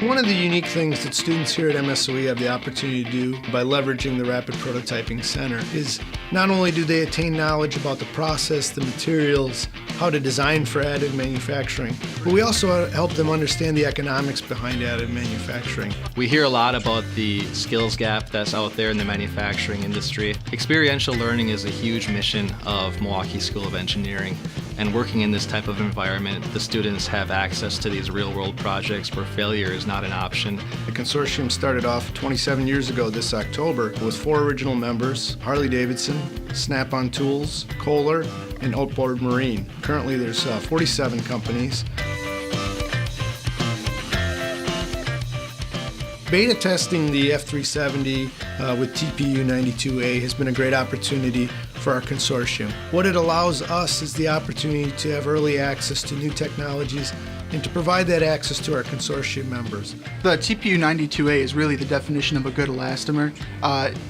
One of the unique things that students here at MSOE have the opportunity to do by leveraging the Rapid Prototyping Center is not only do they attain knowledge about the process, the materials, how to design for additive manufacturing, but we also help them understand the economics behind additive manufacturing. We hear a lot about the skills gap that's out there in the manufacturing industry. Experiential learning is a huge mission of Milwaukee School of Engineering, and working in this type of environment, the students have access to these real-world projects where failure is not an option. The consortium started off 27 years ago this October with 4 original members: Harley-Davidson, Snap-on Tools, Kohler, and Outboard Marine. Currently there's 47 companies. Beta testing the F370 with TPU 92A has been a great opportunity for our consortium. What it allows us is the opportunity to have early access to new technologies and to provide that access to our consortium members. The TPU 92A is really the definition of a good elastomer.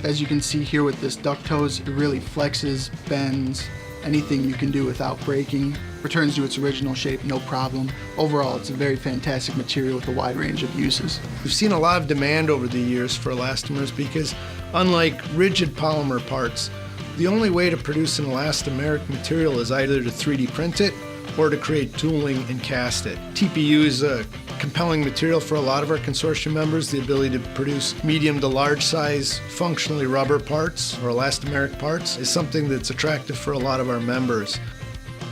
As you can see here with this ductose, it really flexes, bends, anything you can do without breaking, returns to its original shape, no problem. Overall, it's a very fantastic material with a wide range of uses. We've seen a lot of demand over the years for elastomers because, unlike rigid polymer parts, the only way to produce an elastomeric material is either to 3D print it or to create tooling and cast it. TPU is a compelling material for a lot of our consortium members. The ability to produce medium to large size functionally rubber parts or elastomeric parts is something that's attractive for a lot of our members.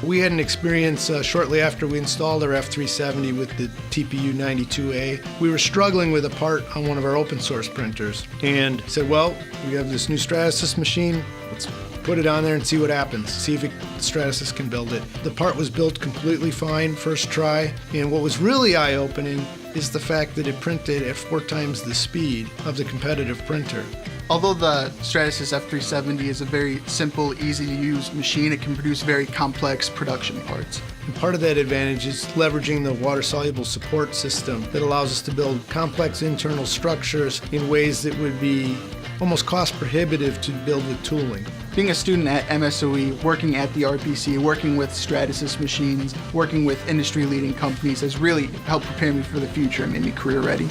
We had an experience shortly after we installed our F370 with the TPU 92A. We were struggling with a part on one of our open source printers and said, well, we have this new Stratasys machine, let's put it on there and see what happens, see if Stratasys can build it. The part was built completely fine first try, and what was really eye-opening is the fact that it printed at 4 times the speed of the competitive printer. Although the Stratasys F370 is a very simple, easy-to-use machine, it can produce very complex production parts. And part of that advantage is leveraging the water-soluble support system that allows us to build complex internal structures in ways that would be almost cost-prohibitive to build with tooling. Being a student at MSOE, working at the RPC, working with Stratasys machines, working with industry-leading companies has really helped prepare me for the future and made me career ready.